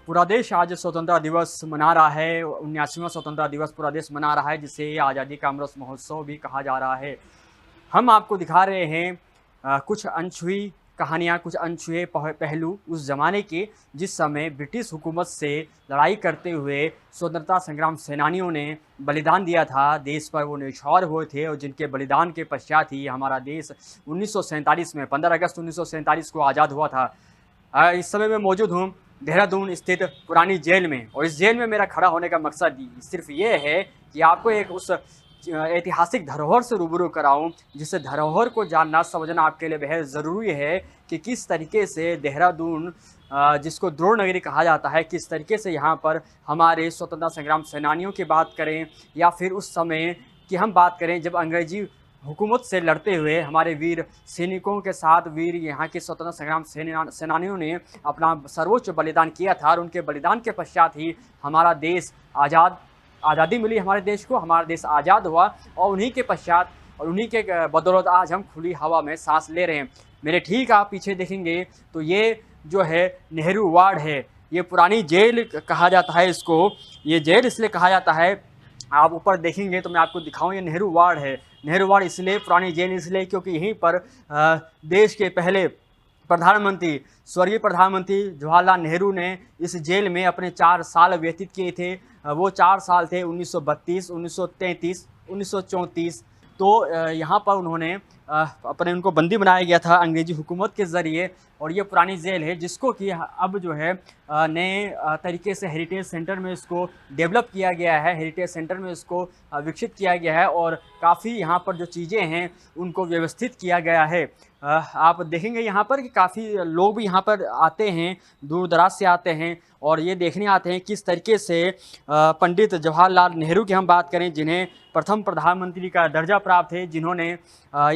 पूरा देश आज स्वतंत्रता दिवस मना रहा है। 79वां स्वतंत्रता दिवस पूरा देश मना रहा है, जिसे आज़ादी का अमृत महोत्सव भी कहा जा रहा है। हम आपको दिखा रहे हैं कुछ अनछुई कहानियाँ, कुछ अनछुए पहलू उस ज़माने के, जिस समय ब्रिटिश हुकूमत से लड़ाई करते हुए स्वतंत्रता संग्राम सेनानियों ने बलिदान दिया था। देश पर वो न्यौछावर हुए थे और जिनके बलिदान के पश्चात ही हमारा देश 1947 में 15 अगस्त 1947 को आज़ाद हुआ था। इस समय मैं मौजूद हूँ देहरादून स्थित पुरानी जेल में, और इस जेल में मेरा खड़ा होने का मकसद सिर्फ ये है कि आपको एक उस ऐतिहासिक धरोहर से रूबरू कराऊं, जिस धरोहर को जानना समझना आपके लिए बेहद ज़रूरी है कि किस तरीके से देहरादून, जिसको द्रोण नगरी कहा जाता है, किस तरीके से यहाँ पर हमारे स्वतंत्रता संग्राम सेनानियों की बात करें या फिर उस समय की हम बात करें जब अंग्रेजी हुकूमत से लड़ते हुए हमारे वीर सैनिकों के साथ वीर यहाँ के स्वतंत्रता संग्राम सेनानियों ने अपना सर्वोच्च बलिदान किया था, और उनके बलिदान के पश्चात ही हमारा देश आज़ादी मिली। हमारे देश को, हमारा देश आज़ाद हुआ, और उन्हीं के पश्चात और उन्हीं के बदौलत आज हम खुली हवा में सांस ले रहे हैं। मेरे ठीक आप पीछे देखेंगे तो ये जो है नेहरू वार्ड है। ये पुरानी जेल कहा जाता है इसको। ये जेल इसलिए कहा जाता है, आप ऊपर देखेंगे तो मैं आपको दिखाऊं, ये नेहरू वार्ड है। नेहरू वार्ड इसलिए, पुरानी जेल इसलिए क्योंकि यहीं पर देश के पहले प्रधानमंत्री, स्वर्गीय प्रधानमंत्री जवाहरलाल नेहरू ने इस जेल में अपने 4 साल व्यतीत किए थे। वो 4 साल थे 1932, 1933, 1934। तो यहाँ पर उन्होंने उनको बंदी बनाया गया था अंग्रेजी हुकूमत के ज़रिए। और ये पुरानी जेल है जिसको कि अब जो है नए तरीके से हेरिटेज सेंटर में इसको डेवलप किया गया है, हेरिटेज सेंटर में इसको विकसित किया गया है, और काफ़ी यहाँ पर जो चीज़ें हैं उनको व्यवस्थित किया गया है। आप देखेंगे यहाँ पर कि काफ़ी लोग भी यहाँ पर आते हैं, दूर दराज से आते हैं, और ये देखने आते हैं किस तरीके से पंडित जवाहरलाल नेहरू की हम बात करें, जिन्हें प्रथम प्रधानमंत्री का दर्जा प्राप्त है, जिन्होंने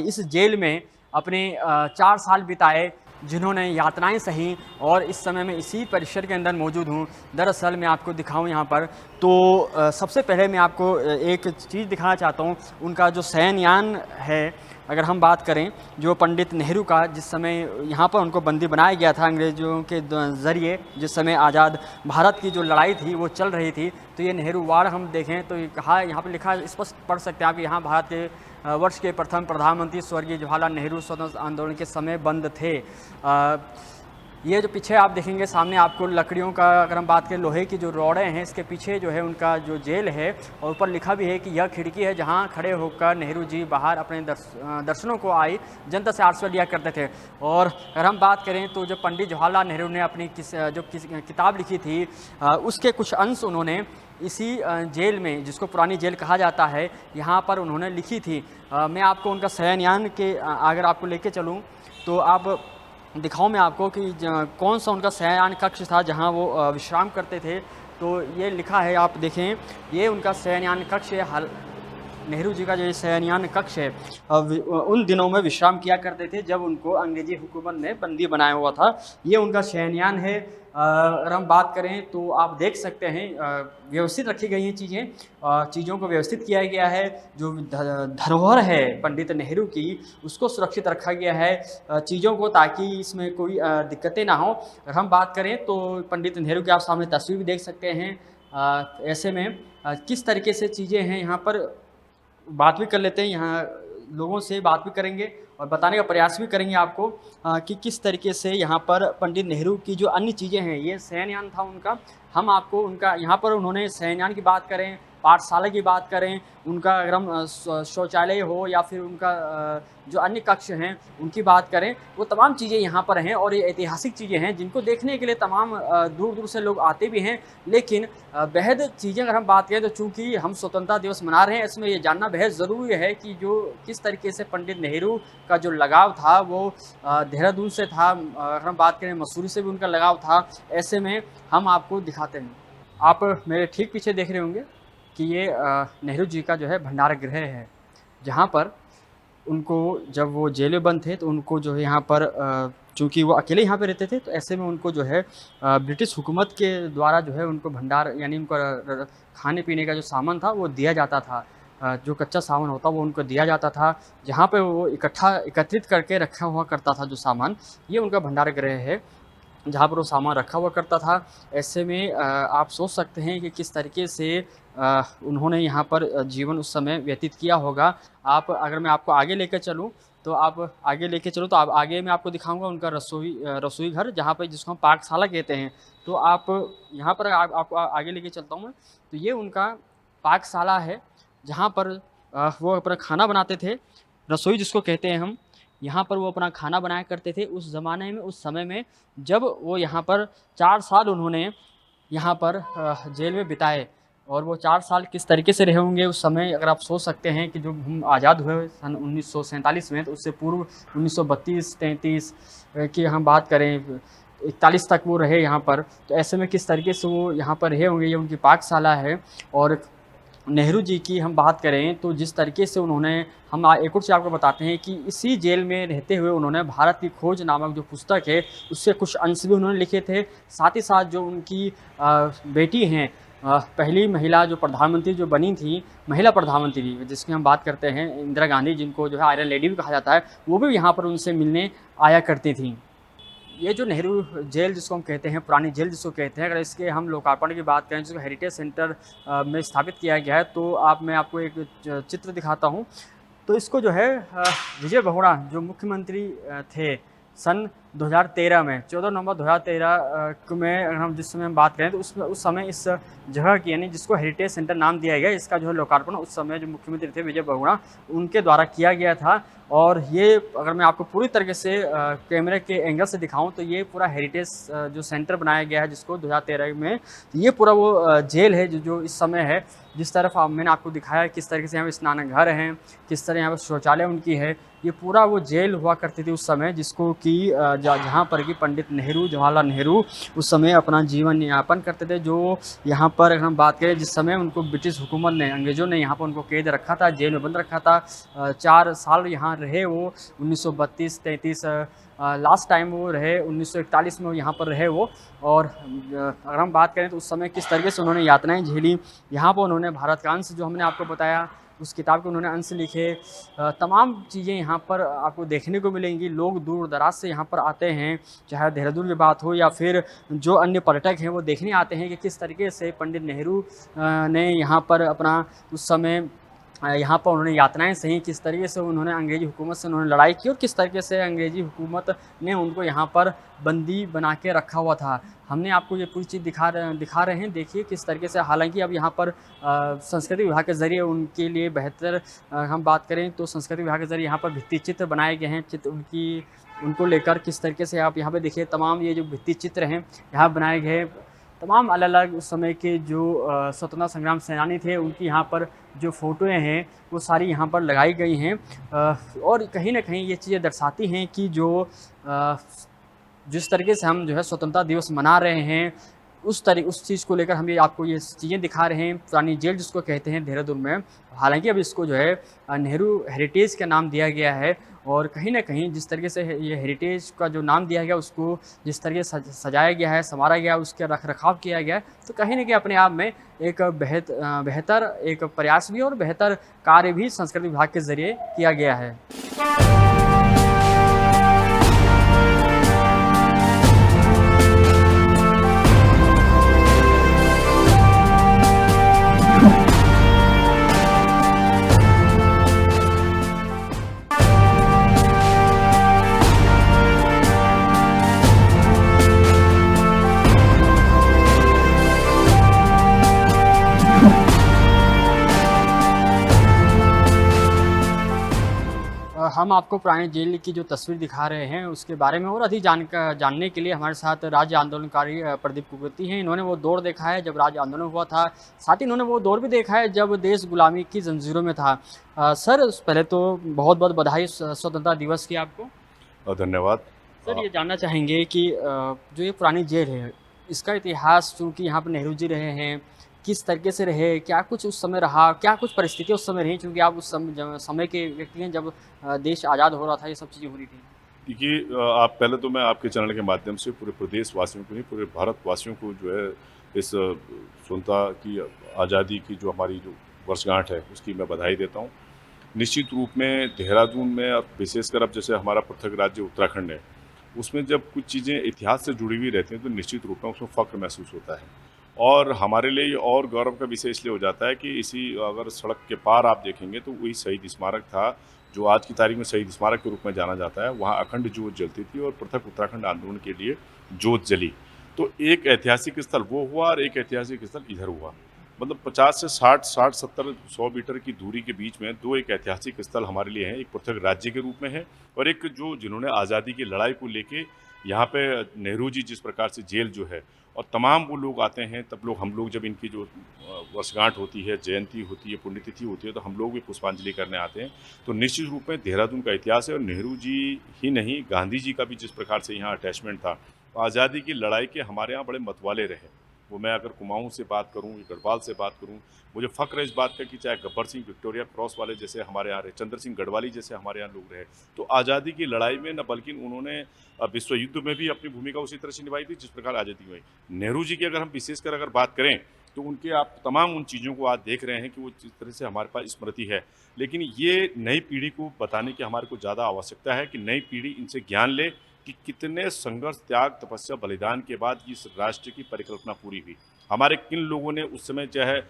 इस जेल में अपने 4 साल बिताए, जिन्होंने यातनाएं सही, और इस समय मैं इसी परिसर के अंदर मौजूद हूँ। दरअसल मैं आपको दिखाऊं यहाँ पर तो सबसे पहले मैं आपको एक चीज़ दिखाना चाहता हूँ। उनका जो शयनयान है, अगर हम बात करें जो पंडित नेहरू का, जिस समय यहाँ पर उनको बंदी बनाया गया था अंग्रेज़ों के ज़रिए, जिस समय आज़ाद भारत की जो लड़ाई थी वो चल रही थी, तो ये नेहरू वार्ड हम देखें तो कहा, यहाँ पर लिखा स्पष्ट पढ़ सकते हैं आप कि यहाँ भारत के वर्ष के प्रथम प्रधानमंत्री स्वर्गीय जवाहरलाल नेहरू स्वतंत्रता आंदोलन के समय बंद थे। ये जो पीछे आप देखेंगे सामने आपको लकड़ियों का, अगर हम बात करें लोहे की जो रॉडें हैं, इसके पीछे जो है उनका जो जेल है, और ऊपर लिखा भी है कि यह खिड़की है जहां खड़े होकर नेहरू जी बाहर अपने दर्शनों को आई जनता से आशीर्वाद लिया करते थे। और अगर हम बात करें तो जो पंडित जवाहरलाल नेहरू ने अपनी किताब लिखी थी, उसके कुछ अंश उन्होंने इसी जेल में, जिसको पुरानी जेल कहा जाता है, यहाँ पर उन्होंने लिखी थी। मैं आपको उनका शयनयान के अगर आपको लेके चलूँ तो आप दिखाऊं मैं आपको कि कौन सा उनका शयनयान कक्ष था जहां वो विश्राम करते थे। तो ये लिखा है, आप देखें, ये उनका शयनयान कक्ष है। नेहरू जी का जो शयनयान कक्ष है, उन दिनों में विश्राम किया करते थे जब उनको अंग्रेजी हुकूमत ने बंदी बनाया हुआ था। ये उनका शयनयान है। अगर हम बात करें तो आप देख सकते हैं व्यवस्थित रखी गई हैं चीज़ें, चीज़ों को व्यवस्थित किया गया है। जो धरोहर है पंडित नेहरू की, उसको सुरक्षित रखा गया है चीज़ों को, ताकि इसमें कोई दिक्कतें ना हो। अगर हम बात करें तो पंडित नेहरू की आप सामने तस्वीर भी देख सकते हैं। ऐसे में किस तरीके से चीज़ें हैं, यहाँ पर बात भी कर लेते हैं, यहाँ लोगों से बात भी करेंगे और बताने का प्रयास भी करेंगे आपको कि किस तरीके से यहाँ पर पंडित नेहरू की जो अन्य चीज़ें हैं, ये शयनयान था उनका। हम आपको उनका यहाँ पर उन्होंने शयनयान की बात करें, पाठशाला की बात करें, उनका अगर हम शौचालय हो या फिर उनका जो अन्य कक्ष हैं उनकी बात करें, वो तमाम चीज़ें यहाँ पर हैं। और ये ऐतिहासिक चीज़ें हैं जिनको देखने के लिए तमाम दूर दूर से लोग आते भी हैं। लेकिन बेहद चीज़ें अगर हम बात करें तो चूँकि हम स्वतंत्रता दिवस मना रहे हैं, इसमें ये जानना बेहद ज़रूरी है कि जो किस तरीके से पंडित नेहरू का जो लगाव था वो देहरादून से था। अगर हम बात करें मसूरी से भी उनका लगाव था। ऐसे में हम आपको दिखाते हैं, आप मेरे ठीक पीछे देख रहे होंगे कि ये नेहरू जी का जो है भंडार गृह है, जहाँ पर उनको जब वो जेल में बंद थे तो उनको जो है यहाँ पर चूँकि वो अकेले यहाँ पे रहते थे, तो ऐसे में उनको जो है ब्रिटिश हुकूमत के द्वारा जो है उनको भंडार, यानी उनको खाने पीने का जो सामान था वो दिया जाता था। जो कच्चा सामान होता वो उनको दिया जाता था, जहाँ पे वो एकत्रित करके रखा हुआ करता था जो सामान। ये उनका भंडार गृह है। जहाँ पर वो सामान रखा हुआ करता था। ऐसे में आप सोच सकते हैं कि किस तरीके से उन्होंने यहाँ पर जीवन उस समय व्यतीत किया होगा। आप अगर मैं आपको आगे लेकर चलूँ, तो आप आगे लेके चलो, तो आप आगे मैं आपको दिखाऊँगा उनका रसोई घर, जहाँ पे जिसको हम पाकशाला कहते हैं। तो आप यहाँ पर आपको आगे लेके चलता हूँ मैं। तो ये उनका पाकशाला है, जहाँ पर वो अपना खाना बनाते थे, रसोई जिसको कहते हैं हम। यहाँ पर वो अपना खाना बनाया करते थे उस ज़माने में, उस समय में, जब वो यहाँ पर 4 साल उन्होंने यहाँ पर जेल में बिताए। और वो 4 साल किस तरीके से रहे होंगे उस समय, अगर आप सोच सकते हैं कि जो हम आज़ाद हुए सन 1947 में, तो उससे पूर्व 1932-33 की हम बात करें, 41 तक वो रहे यहाँ पर। तो ऐसे में किस तरीके से वो यहाँ पर रहे होंगे, ये उनकी पाकशाला है। और नेहरू जी की हम बात करें, तो जिस तरीके से उन्होंने, हम एक और चीज़ आपको बताते हैं कि इसी जेल में रहते हुए उन्होंने भारत की खोज नामक जो पुस्तक है, उससे कुछ अंश भी उन्होंने लिखे थे। साथ ही साथ जो उनकी बेटी हैं, पहली महिला जो प्रधानमंत्री जो बनी थी, महिला प्रधानमंत्री जिसकी हम बात करते हैं, इंदिरा गांधी, जिनको जो है आयरन लेडी भी कहा जाता है, वो भी यहाँ पर उनसे मिलने आया करती थीं। ये जो नेहरू जेल जिसको हम कहते हैं, पुरानी जेल जिसको कहते हैं, अगर इसके हम लोकार्पण की बात करें, जिसको हेरिटेज सेंटर में स्थापित किया गया है, तो मैं आपको एक चित्र दिखाता हूँ। तो इसको जो है विजय बहुगुणा जो मुख्यमंत्री थे सन 2013 में, 14 नवंबर 2013 में, अगर हम जिस समय हम बात करें, तो उस समय इस जगह की, यानी जिसको हेरिटेज सेंटर नाम दिया गया, इसका जो है लोकार्पण उस समय जो मुख्यमंत्री थे विजय बहुगुणा, उनके द्वारा किया गया था। और ये अगर मैं आपको पूरी तरीके से कैमरे के एंगल से दिखाऊं, तो ये पूरा हेरिटेज जो सेंटर बनाया गया है जिसको 2013 में, तो ये पूरा वो जेल है जो इस समय है। जिस तरफ मैंने आपको दिखाया किस तरीके से यहाँ पे स्नानघर हैं, किस तरह यहाँ पर शौचालय उनकी है, ये पूरा वो जेल हुआ करती थी उस समय, जिसको कि जहाँ पर कि पंडित नेहरू, जवाहरलाल नेहरू उस समय अपना जीवन यापन करते थे। जो यहाँ पर अगर हम बात करें, जिस समय उनको ब्रिटिश हुकूमत ने, अंग्रेज़ों ने यहाँ पर उनको कैद रखा था, जेल में बंद रखा था, 4 साल यहाँ रहे वो, 1932-33 लास्ट टाइम वो रहे, 1941 में वो यहाँ पर रहे वो। और अगर हम बात करें तो उस समय किस तरीके से उन्होंने यातनाएं झेली, यहाँ पर उन्होंने भारत का अंश जो हमने आपको बताया, उस किताब के उन्होंने अंश लिखे, तमाम चीज़ें यहाँ पर आपको देखने को मिलेंगी। लोग दूर दराज से यहाँ पर आते हैं, चाहे देहरादून की बात हो या फिर जो अन्य पर्यटक हैं वो देखने आते हैं कि किस तरीके से पंडित नेहरू ने यहाँ पर अपना उस समय यहाँ पर उन्होंने यातनाएं सही, किस तरीके से उन्होंने अंग्रेज़ी हुकूमत से उन्होंने लड़ाई की, और किस तरीके से अंग्रेज़ी हुकूमत ने उनको यहाँ पर बंदी बना के रखा हुआ था। हमने आपको ये पूरी चीज़ दिखा रहे हैं। देखिए किस तरीके से, हालांकि अब यहाँ पर संस्कृति विभाग के ज़रिए उनके लिए बेहतर, हम बात करें तो संस्कृति विभाग के ज़रिए यहाँ पर भित्ति चित्र बनाए गए हैं। उनको लेकर किस तरीके से आप यहाँ पर देखिए, तमाम ये जो भित्ति चित्र हैं यहाँ बनाए गए, तमाम अलग अलग उस समय के जो स्वतंत्रता संग्राम सेनानी थे, उनकी यहाँ पर जो फ़ोटोएँ हैं वो सारी यहाँ पर लगाई गई हैं। और कहीं ना कहीं ये चीज़ें दर्शाती हैं कि जो जिस तरीके से हम जो है स्वतंत्रता दिवस मना रहे हैं, उस चीज़ को लेकर हम ये आपको ये चीज़ें दिखा रहे हैं। पुरानी जेल जिसको कहते हैं देहरादून में, हालांकि अब इसको जो है नेहरू हेरिटेज का नाम दिया गया है। और कहीं न कहीं जिस तरीके से ये हेरिटेज का जो नाम दिया गया, उसको जिस तरीके से सजाया गया है, संवारा गया, उसका रख-रखाव किया गया है, तो कहीं न कहीं अपने आप में एक बेहतर एक प्रयास भी और बेहतर कार्य भी संस्कृति विभाग के ज़रिए किया गया है। हम आपको पुरानी जेल की जो तस्वीर दिखा रहे हैं उसके बारे में और अधिक जानने के लिए हमारे साथ राज्य आंदोलनकारी प्रदीप कुकर्ती हैं। इन्होंने वो दौर देखा है जब राज्य आंदोलन हुआ था, साथ ही इन्होंने वो दौर भी देखा है जब देश गुलामी की जंजीरों में था। सर, पहले तो बहुत बहुत बधाई स्वतंत्रता दिवस की आपको। धन्यवाद। सर, ये जानना चाहेंगे कि जो ये पुरानी जेल है, इसका इतिहास, चूँकि यहाँ पर नेहरू जी रहे हैं, किस तरीके से रहे, क्या कुछ उस समय रहा, क्या कुछ परिस्थितियाँ उस समय रहीं, चूँकि आप उस समय के व्यक्ति हैं जब देश आज़ाद हो रहा था, ये सब चीज़ें हो रही थी? देखिए, आप पहले तो मैं आपके चैनल के माध्यम से पूरे प्रदेशवासियों को नहीं, पूरे भारतवासियों को जो है इस स्वतंत्रता की, आज़ादी की जो हमारी जो वर्षगांठ है उसकी मैं बधाई देता हूँ। निश्चित रूप में देहरादून में, और विशेषकर अब जैसे हमारा पृथक राज्य उत्तराखंड है, उसमें जब कुछ चीज़ें इतिहास से जुड़ी हुई रहती हैं तो निश्चित रूप में उसमें फ़ख्र महसूस होता है। और हमारे लिए ये और गौरव का विषय इसलिए हो जाता है कि इसी अगर सड़क के पार आप देखेंगे तो वही शहीद स्मारक था, जो आज की तारीख में शहीद स्मारक के रूप में जाना जाता है। वहाँ अखंड ज्योत जलती थी और पृथक उत्तराखंड आंदोलन के लिए ज्योत जली। तो एक ऐतिहासिक स्थल वो हुआ और एक ऐतिहासिक स्थल इधर हुआ। मतलब 50 से 60, 70, 100 मीटर की दूरी के बीच में 2 एक ऐतिहासिक स्थल हमारे लिए हैं। एक पृथक राज्य के रूप में है और एक जो जिन्होंने आज़ादी की लड़ाई को लेके यहाँ पे नेहरू जी जिस प्रकार से जेल जो है और तमाम वो लोग आते हैं, तब लोग हम लोग जब इनकी जो वर्षगांठ होती है, जयंती होती है, पुण्यतिथि होती है, तो हम लोग भी पुष्पांजलि करने आते हैं। तो निश्चित रूप में देहरादून का इतिहास है और नेहरू जी ही नहीं, गांधी जी का भी जिस प्रकार से यहाँ अटैचमेंट था। आज़ादी की लड़ाई के हमारे यहाँ बड़े मतवाले रहे। वो मैं अगर कुमाऊँ से बात करूँ, गढ़वाल से बात करूँ, मुझे फ़ख्र है इस बात का कि चाहे गब्बर सिंह विक्टोरिया क्रॉस वाले जैसे हमारे यहाँ रहे, चंद्र सिंह गढ़वाली जैसे हमारे यहाँ लोग रहे। तो आज़ादी की लड़ाई में न बल्कि उन्होंने विश्व युद्ध में भी अपनी भूमिका उसी तरह से निभाई थी जिस प्रकार आज़ादी में। नेहरू जी की अगर हम विशेषकर अगर बात करें, तो उनके आप तमाम उन चीज़ों को आज देख रहे हैं कि वो जिस तरह से हमारे पास स्मृति है। लेकिन ये नई पीढ़ी को बताने की हमारे को ज़्यादा आवश्यकता है कि नई पीढ़ी इनसे ज्ञान ले कि कितने संघर्ष, त्याग, तपस्या, बलिदान के बाद इस राष्ट्र की परिकल्पना पूरी हुई। हमारे किन लोगों ने उस समय चाहे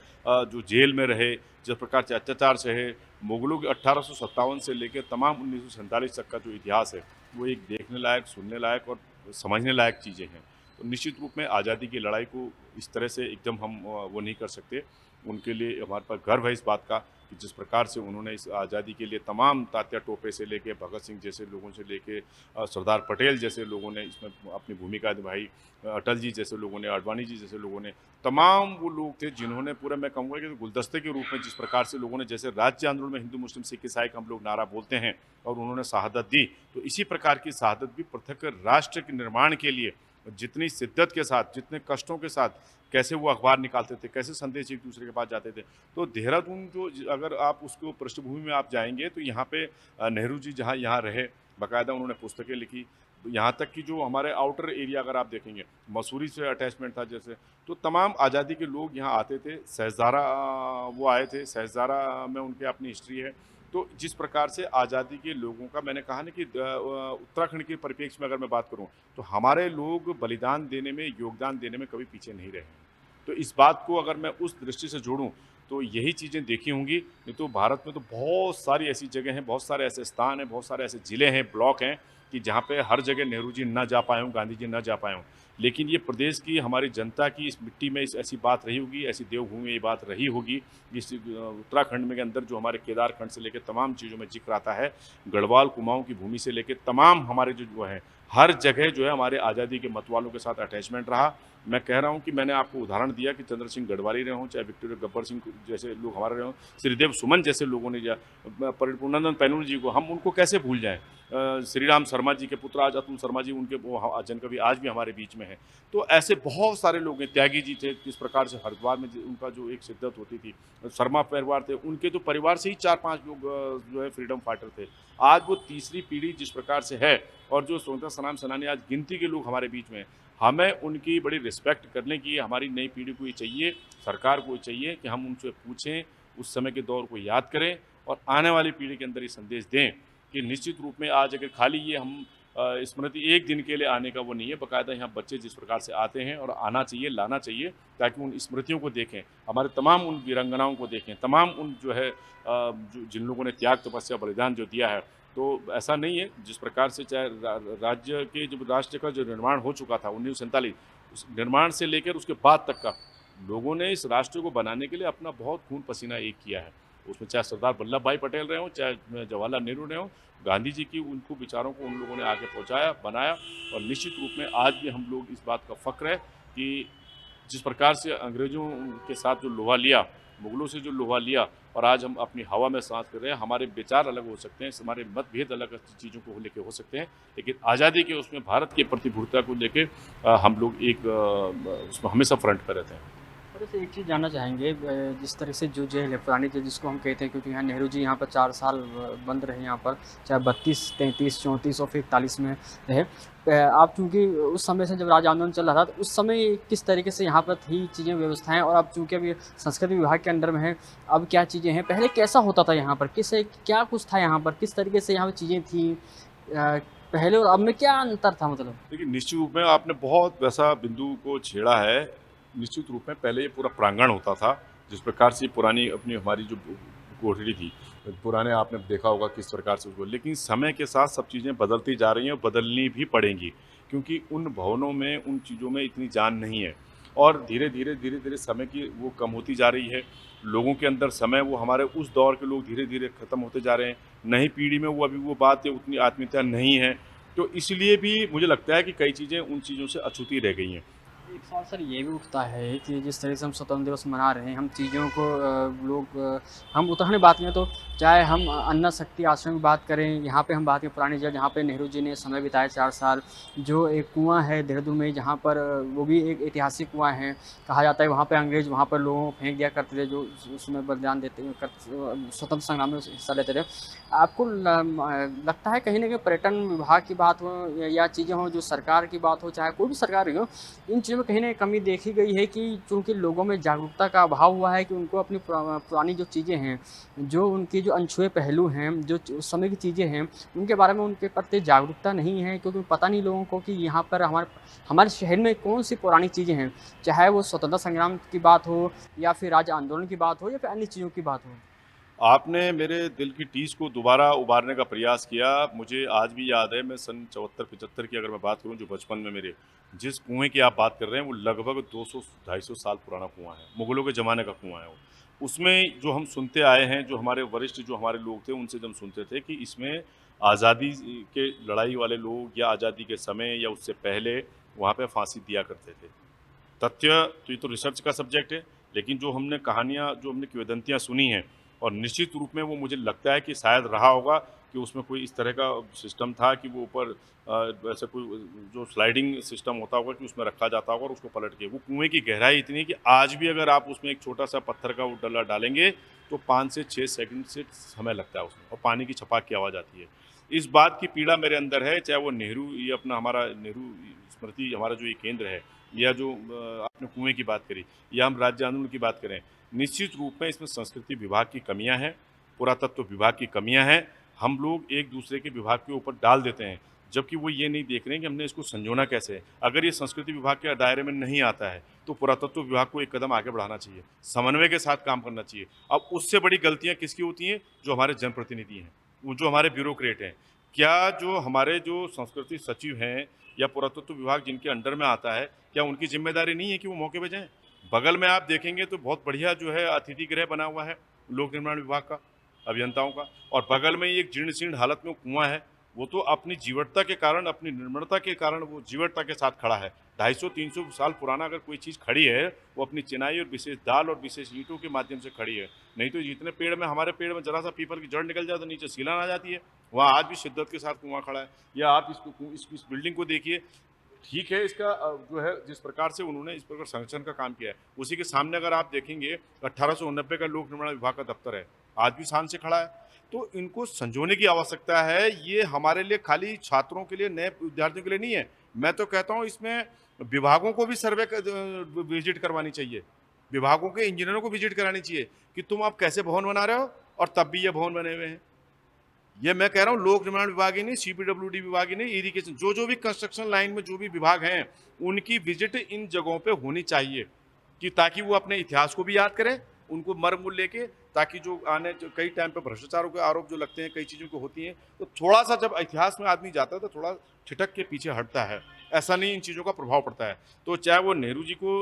जो जेल में रहे, जिस प्रकार से अत्याचार सहे, मुगलों के 1857 से लेकर तमाम 1947 तक का जो इतिहास है, वो एक देखने लायक, सुनने लायक और समझने लायक चीज़ें हैं। तो निश्चित रूप में आज़ादी की लड़ाई को इस तरह से एकदम हम वो नहीं कर सकते। उनके लिए हमारे पास गर्व है इस बात का कि जिस प्रकार से उन्होंने इस आज़ादी के लिए तमाम तात्या टोपे से लेके भगत सिंह जैसे लोगों से लेके सरदार पटेल जैसे लोगों ने इसमें अपनी भूमिका निभाई, अटल जी जैसे लोगों ने, आडवाणी जी जैसे लोगों ने, तमाम वो लोग थे जिन्होंने पूरा मैं कहूँगा कि गुलदस्ते के रूप में जिस प्रकार से लोगों ने जैसे राज्य आंदोलन में हिंदू मुस्लिम सिख ईसाई का हम लोग नारा बोलते हैं और उन्होंने शहादत दी, तो इसी प्रकार की शहादत भी पृथक राष्ट्र के निर्माण के लिए जितनी शिद्दत के साथ, जितने कष्टों के साथ कैसे वो अखबार निकालते थे, कैसे संदेश एक दूसरे के पास जाते थे। तो देहरादून जो अगर आप उसको पृष्ठभूमि में आप जाएंगे तो यहाँ पे नेहरू जी जहाँ यहाँ रहे, बाकायदा उन्होंने पुस्तकें लिखी। तो यहाँ तक कि जो हमारे आउटर एरिया अगर आप देखेंगे, मसूरी से अटैचमेंट था जैसे, तो तमाम आज़ादी के लोग यहाँ आते थे। सहज़ारा वो आए थे, सहज़ारा में उनके अपनी हिस्ट्री है। तो जिस प्रकार से आज़ादी के लोगों का मैंने कहा ना कि उत्तराखंड के परिप्रेक्ष्य में अगर मैं बात करूं, तो हमारे लोग बलिदान देने में, योगदान देने में कभी पीछे नहीं रहे हैं। तो इस बात को अगर मैं उस दृष्टि से जोड़ूं, तो यही चीज़ें देखी होंगी। नहीं तो भारत में तो बहुत सारी ऐसी जगह हैं, बहुत सारे ऐसे स्थान हैं, बहुत सारे ऐसे ज़िले हैं, ब्लॉक हैं कि जहाँ पे हर जगह नेहरू जी ना जा पाए हों, गांधी जी ना जा पाए हों। लेकिन ये प्रदेश की हमारी जनता की इस मिट्टी में ऐसी बात रही होगी, ऐसी देवभूमि में ये बात रही होगी। इस उत्तराखंड में के अंदर जो हमारे केदारखंड से लेकर तमाम चीज़ों में जिक्र आता है, गढ़वाल कुमाऊं की भूमि से लेकर तमाम हमारे जो है, हर जगह जो है हमारे आज़ादी के मतवालों के साथ अटैचमेंट रहा। मैं कह रहा हूँ कि मैंने आपको उदाहरण दिया कि चंद्र सिंह गढ़वाली रहे हों, चाहे विक्टोरिया गब्बर सिंह जैसे लोग हमारे रहे हों, श्रीदेव सुमन जैसे लोगों ने, या पूर्णानंद पैनूर जी को हम उनको कैसे भूल जाएं। श्री राम शर्मा जी के पुत्र आज अतुल शर्मा जी, उनके वो जनकवि आज भी हमारे बीच में है। तो ऐसे बहुत सारे लोग हैं, त्यागी जी थे, किस प्रकार से हरिद्वार में उनका जो एक शिद्दत होती थी, शर्मा परिवार थे, उनके तो परिवार से ही 4-5 लोग जो है फ्रीडम फाइटर थे। आज वो तीसरी पीढ़ी जिस प्रकार से है और जो स्वतंत्रता संग्राम सेनानी आज गिनती के लोग हमारे बीच में हैं, हमें उनकी बड़ी रिस्पेक्ट करने की हमारी नई पीढ़ी को ये चाहिए, सरकार को ये चाहिए कि हम उनसे पूछें, उस समय के दौर को याद करें और आने वाली पीढ़ी के अंदर ये संदेश दें कि निश्चित रूप में आज अगर खाली ये हम स्मृति एक दिन के लिए आने का वो नहीं है, बाकायदा यहाँ बच्चे जिस प्रकार से आते हैं और आना चाहिए, लाना चाहिए, ताकि उन स्मृतियों को देखें, हमारे तमाम उन वीरांगनाओं को देखें, तमाम उन जो है जो जिन लोगों ने त्याग, तपस्या, बलिदान जो दिया है। तो ऐसा नहीं है, जिस प्रकार से चाहे राज्य के जब राष्ट्र का जो निर्माण हो चुका था 1947, उस निर्माण से लेकर उसके बाद तक का लोगों ने इस राष्ट्र को बनाने के लिए अपना बहुत खून पसीना एक किया है। उसमें चाहे सरदार वल्लभ भाई पटेल रहे हों, चाहे जवाहरलाल नेहरू रहे हों, गांधी जी की उनको विचारों को उन लोगों ने आगे पहुंचाया, बनाया। और निश्चित रूप में आज भी हम लोग इस बात का फ़ख्र है कि जिस प्रकार से अंग्रेज़ों के साथ जो लोहा लिया, मुग़लों से जो लोहा लिया, और आज हम अपनी हवा में सांस कर रहे हैं। हमारे विचार अलग हो सकते हैं, हमारे मतभेद अलग चीज़ों को लेके हो सकते हैं, लेकिन आज़ादी के उसमें भारत की प्रतिबद्धता को लेके हम लोग एक उसमें हमेशा फ्रंट पर रहते हैं। थोड़े से एक चीज़ जानना चाहेंगे, जिस तरह से जो जेल है, पुरानी जेल जिसको हम कहते हैं, क्योंकि यहाँ नेहरू जी यहाँ पर 4 साल बंद रहे यहाँ पर, चाहे 32, 33, 34 और फिर 41 में रहे। आप चूँकि उस समय से जब राज्य आंदोलन चल रहा था, तो उस समय किस तरीके से यहाँ पर थी चीज़ें, व्यवस्थाएँ, और अब चूँकि अभी संस्कृति विभाग के अंडर में है, अब क्या चीज़ें हैं, पहले कैसा होता था यहाँ पर, क्या कुछ था यहाँ पर, किस तरीके से यहाँ पर चीज़ें थी, पहले और अब में क्या अंतर था मतलब? देखिए, निश्चित रूप में आपने बहुत वैसा बिंदु को छेड़ा है। निश्चित रूप में पहले ये पूरा प्रांगण होता था, जिस प्रकार से पुरानी अपनी हमारी जो कोठरी थी, पुराने आपने देखा होगा किस प्रकार से उसको, लेकिन समय के साथ सब चीज़ें बदलती जा रही हैं और बदलनी भी पड़ेंगी, क्योंकि उन भवनों में, उन चीज़ों में इतनी जान नहीं है और धीरे-धीरे समय की वो कम होती जा रही है। लोगों के अंदर समय वो हमारे उस दौर के लोग धीरे-धीरे खत्म होते जा रहे हैं। नई पीढ़ी में वो अभी वो बात या उतनी आत्मीयता नहीं है। तो इसलिए भी मुझे लगता है कि कई चीज़ें उन चीज़ों से अछूती रह गई हैं। एक सवाल सर ये भी उठता है कि जिस तरह से हम स्वतंत्र दिवस मना रहे हैं, हम चीज़ों को हम उदाहरण बात करें तो चाहे हम अन्ना शक्ति आश्रम की बात करें, यहाँ पे हम बात करें पुरानी जगह जहाँ पे नेहरू जी ने समय बिताए 4 साल, जो एक कुआँ है देहरादून में जहाँ पर वो भी एक ऐतिहासिक कुआँ है। कहा जाता है वहाँ पे अंग्रेज़ वहाँ पर लोगों को फेंक दिया करते थे जो उसमें बलिदान देते स्वतंत्र संग्राम में हिस्सा लेते थे। आपको लगता है कहीं न कहीं पर्यटन विभाग की बात हो या चीज़ें हों जो सरकार की बात हो, चाहे कोई भी सरकार ही हो, इन चीज़ों में कहीं न कमी देखी गई है कि चूँकि लोगों में जागरूकता का अभाव हुआ है कि उनको अपनी पुरानी जो चीज़ें हैं, जो उनकी जो अनछुए पहलू हैं, जो उस समय की चीज़ें हैं, उनके बारे में उनके प्रति जागरूकता नहीं है क्योंकि पता नहीं लोगों को कि यहाँ पर हमारे हमारे शहर में कौन-सी पुरानी चीज़ें हैं। चाहे वो स्वतंत्रता संग्राम की बात हो या फिर राज्य आंदोलन की बात हो या फिर अन्य चीज़ों की बात हो। आपने मेरे दिल की टीस को दोबारा उबारने का प्रयास किया। मुझे आज भी याद है, मैं सन 74-75 की अगर मैं बात करूँ, जो बचपन में मेरे जिस कुएँ की आप बात कर रहे हैं, वो लगभग 200 250 साल पुराना कुआँ है। मुगलों के ज़माने का कुआँ है वो। उसमें जो हम सुनते आए हैं, जो हमारे वरिष्ठ जो हमारे लोग थे, उनसे जब हम सुनते थे कि इसमें आज़ादी के लड़ाई वाले लोग या आज़ादी के समय या उससे पहले वहाँ पे फांसी दिया करते थे। तथ्य तो ये तो रिसर्च का सब्जेक्ट है, लेकिन जो हमने कहानियाँ, जो हमने किंवदंतियाँ सुनी हैं और निश्चित रूप में वो मुझे लगता है कि शायद रहा होगा कि उसमें कोई इस तरह का सिस्टम था कि वो ऊपर वैसे कोई जो स्लाइडिंग सिस्टम होता होगा कि उसमें रखा जाता होगा और उसको पलट के वो कुएँ की गहराई इतनी है कि आज भी अगर आप उसमें एक छोटा-सा पत्थर का वो डला डालेंगे, तो 5 से 6 सेकंड से समय लगता है उसमें और पानी की छपाक की आवाज़ आती है। इस बात की पीड़ा मेरे अंदर है, चाहे वो नेहरू ये अपना हमारा नेहरू स्मृति हमारा जो ये केंद्र है या जो आपने कुएँ की बात करी या हम राज्य आंदोलन की बात करें, निश्चित रूप में इसमें संस्कृति विभाग की कमियाँ हैं, पुरातत्व विभाग की कमियाँ हैं। हम लोग एक-दूसरे के विभाग के ऊपर डाल देते हैं, जबकि वो ये नहीं देख रहे हैं कि हमने इसको संजोना कैसे है। अगर ये संस्कृति विभाग के दायरे में नहीं आता है, तो पुरातत्व विभाग को एक कदम आगे बढ़ाना चाहिए, समन्वय के साथ काम करना चाहिए। अब उससे बड़ी गलतियाँ किसकी होती हैं? जो हमारे जनप्रतिनिधि हैं, वो जो हमारे ब्यूरोक्रेट हैं। क्या जो हमारे जो संस्कृति सचिव हैं या पुरातत्व विभाग जिनके अंडर में आता है, क्या उनकी ज़िम्मेदारी नहीं है कि वो मौके पे जाएँ? बगल में आप देखेंगे तो बहुत बढ़िया जो है अतिथि गृह बना हुआ है, लोक निर्माण विभाग का, अभियंताओं का और बगल में ही एक जीर्ण-शीर्ण हालत में कुआँ है। वो तो अपनी जीवटता के कारण, अपनी निर्मलता के कारण वो जीवटता के साथ खड़ा है। 250-300 साल पुराना अगर कोई चीज़ खड़ी है, वो अपनी चिनाई और विशेष दाल और विशेष ईंटों के माध्यम से खड़ी है। नहीं तो जितने पेड़ में हमारे पेड़ में ज़रा-सा पीपल की जड़ निकल जाए तो नीचे सीलन आ जाती है। वहाँ आज भी शिद्दत के साथ कुआँ खड़ा है। या आप इसको इस बिल्डिंग को देखिए, ठीक है, इसका जो है जिस प्रकार से उन्होंने इस प्रकार संरक्षण का काम किया है, उसी के सामने अगर आप देखेंगे 1890 का लोक निर्माण विभाग का दफ्तर है, आज भी शान से खड़ा है। तो इनको संजोने की आवश्यकता है, ये हमारे लिए खाली छात्रों के लिए, नए विद्यार्थियों के लिए नहीं है। मैं तो कहता हूँ इसमें विभागों को भी सर्वे विजिट करवानी चाहिए, विभागों के इंजीनियरों को विजिट करानी चाहिए कि तुम आप कैसे भवन बना रहे हो और तब भी ये भवन बने हुए हैं। ये मैं कह रहा हूँ लोक निर्माण विभाग ही नहीं, सीपीडब्ल्यूडी विभाग ही नहीं, इरिगेशन जो भी कंस्ट्रक्शन लाइन में जो भी विभाग हैं, उनकी विजिट इन जगहों पे होनी चाहिए कि ताकि वो अपने इतिहास को भी याद करें, उनको मर्म मूल लेके, ताकि जो आने जो कई टाइम पे भ्रष्टाचारों के आरोप जो लगते हैं, कई चीज़ों को होती हैं, तो थोड़ा-सा जब इतिहास में आदमी जाता है तो थोड़ा ठिठक के पीछे हटता है। ऐसा नहीं इन चीज़ों का प्रभाव पड़ता है। तो चाहे वो नेहरू जी को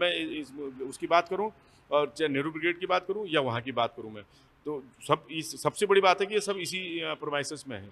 मैं इस उसकी बात करूँ और चाहे नेहरू ब्रिगेड की बात करूँ या वहाँ की बात करूँ मैं। तो सब इस सबसे बड़ी बात है कि ये सब इसी प्रीमाइसेस में है।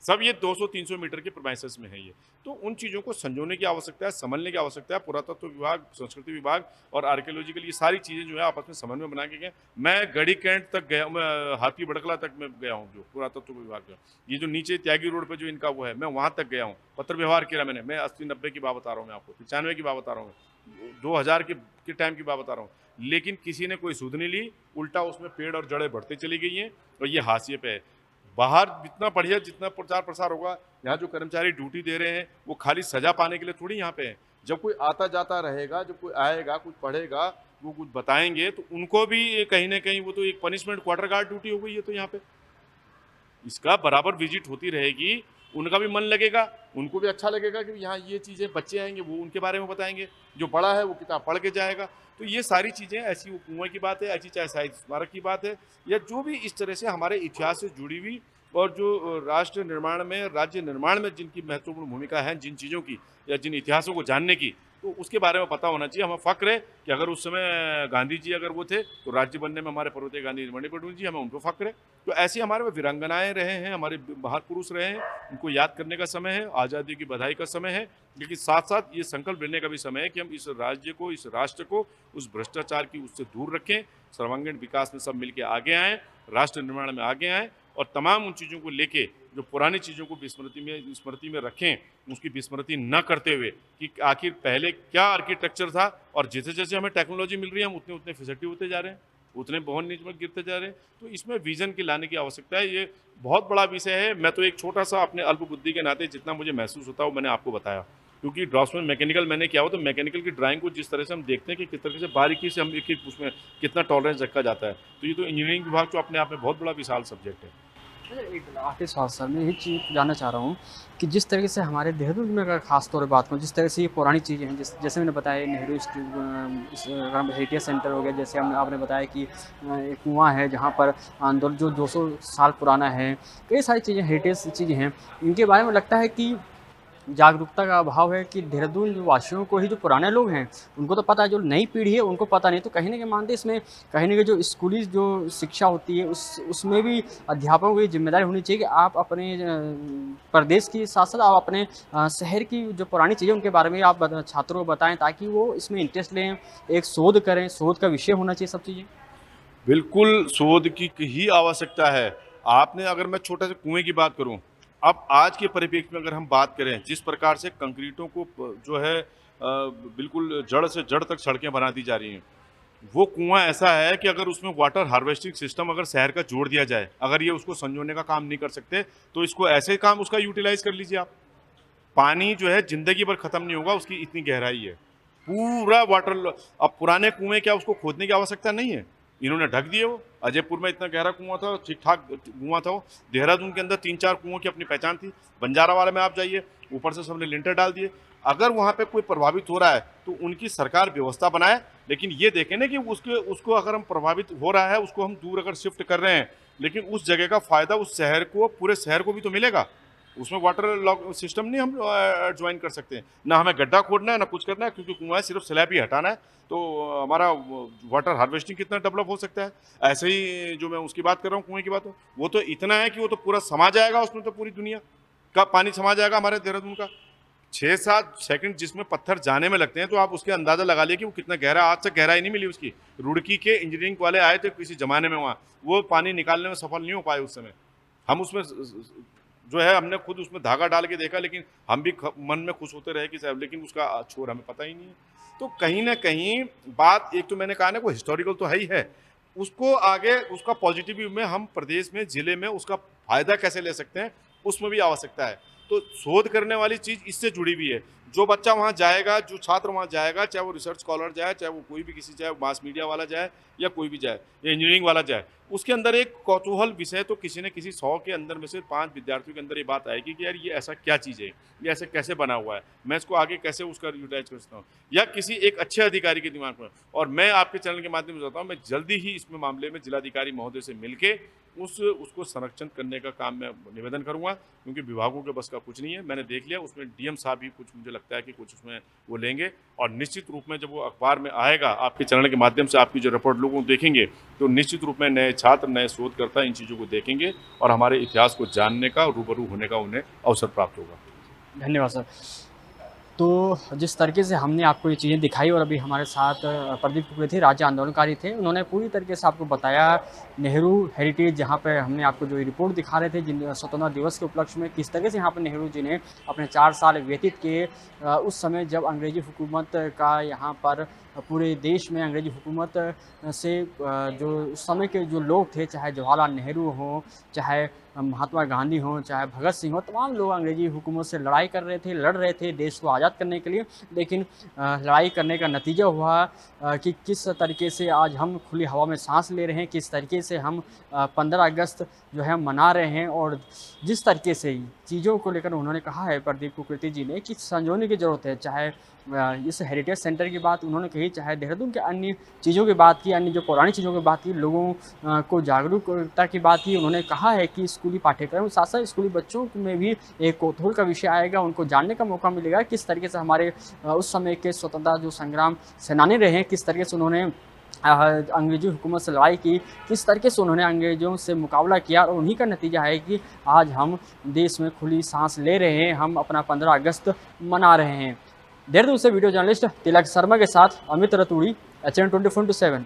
सब ये 200-300 मीटर के प्रीमाइसेस में है ये। तो उन चीज़ों को संजोने की आवश्यकता है, समझने की आवश्यकता है। पुरातत्व विभाग, संस्कृति विभाग और आर्कियोलॉजिकल ये सारी चीज़ें जो है आपस में समन्वय बना के गए। मैं गढ़ी कैंट तक गया हूँ, मैं हाथी बड़कला तक मैं गया हूँ जो पुरातत्व विभाग का। ये जो नीचे त्यागी रोड पे जो इनका वो है, मैं वहाँ तक गया हूँ। पत्र व्यवहार किया मैंने। मैं 80-90 की बात बता रहा हूँ मैं आपको, 95 की बात बता रहा हूँ मैं। 2000 के टाइम की बात बता रहा हूँ। लेकिन किसी ने कोई सुध नहीं ली, उल्टा उसमें पेड़ और जड़ें बढ़ती चली गई हैं और ये हाशिए पे है। बाहर जितना बढ़िया जितना प्रचार प्रसार होगा, यहाँ जो कर्मचारी ड्यूटी दे रहे हैं, वो खाली सज़ा पाने के लिए थोड़ी यहाँ पे हैं। जब कोई आता-जाता रहेगा, जब कोई आएगा, कुछ पढ़ेगा, वो कुछ बताएँगे, तो उनको भी कहीं न कहीं वो तो एक पनिशमेंट क्वार्टर गार्ड ड्यूटी हो गई है तो यहाँ पे। इसका बराबर विजिट होती रहेगी उनका भी मन लगेगा, उनको भी अच्छा लगेगा कि यहाँ ये चीज़ें, बच्चे आएंगे वो उनके बारे में बताएंगे, जो बड़ा है वो किताब पढ़ के जाएगा। तो ये सारी चीज़ें, ऐसी वो कुएँ की बात है, ऐसी चाहे शहीद स्मारक की बात है, या जो भी इस तरह से हमारे इतिहास से जुड़ी हुई और जो राष्ट्र निर्माण में, राज्य निर्माण में जिनकी महत्वपूर्ण भूमिका है, जिन चीज़ों की या जिन इतिहासों को जानने की, तो उसके बारे में पता होना चाहिए। हमें फ़क्र है कि अगर उस समय गांधी जी अगर वो थे, तो राज्य बनने में हमारे पर्वतीय गांधी मणिपुर जी, हमें उनको फ़क्र है। तो ऐसे हमारे में वीरांगनाएँ रहे हैं, हमारे महापुरुष रहे हैं, उनको याद करने का समय है, आज़ादी की बधाई का समय है, लेकिन साथ-साथ ये संकल्प लेने का भी समय है कि हम इस राज्य को, इस राष्ट्र को उस भ्रष्टाचार की उससे दूर रखें, सर्वांगीण विकास में सब मिलके आगे आएँ, राष्ट्र निर्माण में आगे आएँ और तमाम उन चीज़ों को लेके, जो पुरानी चीज़ों को स्मृति में रखें, उसकी विस्मृति न करते हुए कि आखिर पहले क्या आर्किटेक्चर था, और जैसे-जैसे हमें टेक्नोलॉजी मिल रही है, हम उतने-उतने फिसड्डी होते जा रहे हैं, उतने बहुत नीच में गिरते जा रहे हैं। तो इसमें विज़न की लाने की आवश्यकता है। ये बहुत बड़ा विषय है। मैं तो एक छोटा-सा अपने अल्प बुद्धि के नाते जितना मुझे महसूस होता है, वो मैंने आपको बताया। क्योंकि ड्राफ्ट्समैन मैकेनिकल मैंने किया हो, तो मैकेनिकल की ड्राइंग को जिस तरह से हम देखते हैं कि किस तरह से बारीकी से हम एक-एक उसमें कितना टॉलरेंस रखा जाता है। तो ये तो इंजीनियरिंग विभाग जो अपने आप में बहुत बड़ा विशाल सब्जेक्ट है। अच्छा, एक आखिरी सवाल सर, मैं ये चीज़ जानना चाह रहा हूँ कि जिस तरीके से हमारे देहरादून में अगर ख़ास तौर पे बात करूँ, जिस तरह से ये पुरानी चीज़ें हैं, जैसे मैंने बताया नेहरू हेरिटेज सेंटर हो गया, जैसे आपने बताया कि एक कुआँ है जहाँ पर आंदोलन जो 200 साल पुराना है, कई सारी चीज़ें हेरिटेज चीज़ें हैं, इनके बारे में लगता है कि जागरूकता का अभाव है कि देहरादून वासियों को ही, जो पुराने लोग हैं उनको तो पता है, जो नई पीढ़ी है उनको पता नहीं। तो कहीं न कहीं मानते हैं इसमें, कहीं न कहीं जो स्कूली जो शिक्षा होती है उसमें भी अध्यापकों की ज़िम्मेदारी होनी चाहिए कि आप अपने प्रदेश के साथ-साथ आप अपने शहर की जो पुरानी चीज़ें उनके बारे में आप छात्रों को बताएँ, ताकि वो इसमें इंटरेस्ट लें, एक शोध करें, शोध का विषय होना चाहिए सब चीज़ें। बिल्कुल शोध की ही आवश्यकता है। आपने, अगर मैं छोटे से कुएँ की बात करूँ, अब आज के परिप्रेक्ष्य में अगर हम बात करें, जिस प्रकार से कंक्रीटों को जो है बिल्कुल जड़ से जड़ तक सड़कें बना दी जा रही हैं। वो कुआँ ऐसा है कि अगर उसमें वाटर हार्वेस्टिंग सिस्टम अगर शहर का जोड़ दिया जाए, अगर ये उसको संजोने का काम नहीं कर सकते, तो इसको ऐसे काम उसका यूटिलाइज़ कर लीजिए आप। पानी जो है ज़िंदगी भर ख़त्म नहीं होगा, उसकी इतनी गहराई है। पूरा वाटर अब पुराने कुएँ, क्या उसको खोदने की आवश्यकता नहीं है? इन्होंने ढक दिए वो। अजयपुर में इतना गहरा कुआँ था, ठीक-ठाक कुआँ था वो। देहरादून के अंदर 3-4 कुओं की अपनी पहचान थी। बंजारावाला में आप जाइए, ऊपर से सबने लिंटर डाल दिए। अगर वहाँ पे कोई प्रभावित हो रहा है, तो उनकी सरकार व्यवस्था बनाए, लेकिन ये देखें ना कि उसको अगर हम प्रभावित हो रहा है, उसको हम दूर अगर शिफ्ट कर रहे हैं, लेकिन उस जगह का फ़ायदा उस शहर को, पूरे शहर को भी तो मिलेगा। उसमें वाटर लॉक सिस्टम नहीं हम ज्वाइन कर सकते हैं, ना हमें गड्ढा खोदना है, ना कुछ करना है, क्योंकि कुआं है, सिर्फ स्लैब ही हटाना है। तो हमारा वाटर हार्वेस्टिंग कितना डेवलप हो सकता है। ऐसे ही जो मैं उसकी बात कर रहा हूँ, कुएं की बात, वो तो इतना है कि वो तो पूरा समा जाएगा, उसमें तो पूरी दुनिया का पानी समा जाएगा हमारे देहरादून का। 6-7 सेकंड जिसमें पत्थर जाने में लगते हैं, तो आप उसके अंदाजा लगा लिए कि वो कितना गहरा। आज तक गहराई नहीं मिली उसकी। रुड़की के इंजीनियरिंग वाले आए थे किसी जमाने में वहाँ, वो पानी निकालने में सफल नहीं हो पाए उस समय। हम उसमें जो है, हमने खुद उसमें धागा डाल के देखा, लेकिन हम भी मन में खुश होते रहे कि साहब, लेकिन उसका छोर हमें पता ही नहीं है। तो कहीं ना कहीं बात, एक तो मैंने कहा ना, वो हिस्टोरिकल तो है ही है, उसको आगे उसका पॉजिटिव में हम प्रदेश में, जिले में उसका फायदा कैसे ले सकते हैं, उसमें भी आवश्यकता है। तो शोध करने वाली चीज़ इससे जुड़ी हुई है। जो बच्चा वहाँ जाएगा, जो छात्र वहाँ जाएगा, चाहे वो रिसर्च स्कॉलर जाए, चाहे वो कोई भी किसी, चाहे मास मीडिया वाला जाए या कोई भी जाए, या इंजीनियरिंग वाला जाए, उसके अंदर एक कौतूहल विषय, तो किसी न किसी 100 के अंदर में से 5 विद्यार्थियों के अंदर ये बात आएगी कि यार ये ऐसा क्या चीज़ है, ये ऐसे कैसे बना हुआ है, मैं इसको आगे कैसे उसका यूटिलाइज कर सकता हूँ, या किसी एक अच्छे अधिकारी के दिमाग में। और मैं आपके चैनल के माध्यम से बताता हूँ, मैं जल्दी ही इसमें मामले में जिलाधिकारी महोदय से मिलके उसको संरक्षण करने का काम मैं निवेदन करूंगा, क्योंकि विभागों के बस का कुछ नहीं है। मैंने देख लिया, उसमें डीएम साहब भी कुछ, मुझे लगता है कि कुछ उसमें वो लेंगे, और निश्चित रूप में जब वो अखबार में आएगा, आपके चैनल के माध्यम से आपकी जो रिपोर्ट लोगों देखेंगे, तो निश्चित रूप में नए छात्र, नए शोधकर्ता इन चीज़ों को देखेंगे, और हमारे इतिहास को जानने का, रूबरू होने का उन्हें अवसर प्राप्त होगा। धन्यवाद सर। तो जिस तरीके से हमने आपको ये चीज़ें दिखाई, और अभी हमारे साथ प्रदीप कुकरे थे, राज्य आंदोलनकारी थे, उन्होंने पूरी तरीके से आपको बताया नेहरू हेरिटेज, जहाँ पे हमने आपको जो रिपोर्ट दिखा रहे थे, जिन स्वतंत्रता दिवस के उपलक्ष्य में किस तरीके से यहाँ पर नेहरू जी ने अपने 4 साल व्यतीत किए उस समय जब अंग्रेजी हुकूमत का यहाँ पर पूरे देश में अंग्रेज़ी हुकूमत से जो उस समय के जो लोग थे, चाहे जवाहरलाल नेहरू हों, चाहे महात्मा गांधी हों, चाहे भगत सिंह हों, तमाम लोग अंग्रेज़ी हुकूमत से लड़ाई कर रहे थे, लड़ रहे थे देश को आज़ाद करने के लिए। लेकिन लड़ाई करने का नतीजा हुआ कि किस तरीके से आज हम खुली हवा में साँस ले रहे हैं, किस तरीके से हम 15 अगस्त जो है मना रहे हैं। और जिस तरीके से चीज़ों को लेकर उन्होंने कहा है प्रदीप कुकरेती जी ने कि संजोने की ज़रूरत है, चाहे इस हेरिटेज सेंटर की बात उन्होंने कही, चाहे देहरादून के अन्य चीज़ों की बात की, अन्य जो पौराणिक चीज़ों की बात की, लोगों को जागरूकता की बात की। उन्होंने कहा है कि स्कूली पाठ्यक्रम साथ-साथ स्कूली बच्चों में भी एक कौतूहल का विषय आएगा, उनको जानने का मौका मिलेगा किस तरीके से हमारे उस समय के स्वतंत्रता जो संग्राम सेनानी रहे हैं, किस तरीके से उन्होंने अंग्रेज़ी हुकूमत से लड़ाई की, किस तरीके से उन्होंने अंग्रेज़ों से मुकाबला किया। और उन्हीं का नतीजा है कि आज हम देश में खुली सांस ले रहे हैं, हम अपना 15 अगस्त मना रहे हैं। देहरादून से वीडियो जर्नलिस्ट तिलक शर्मा के साथ अमित रतूड़ी, HN 24/7।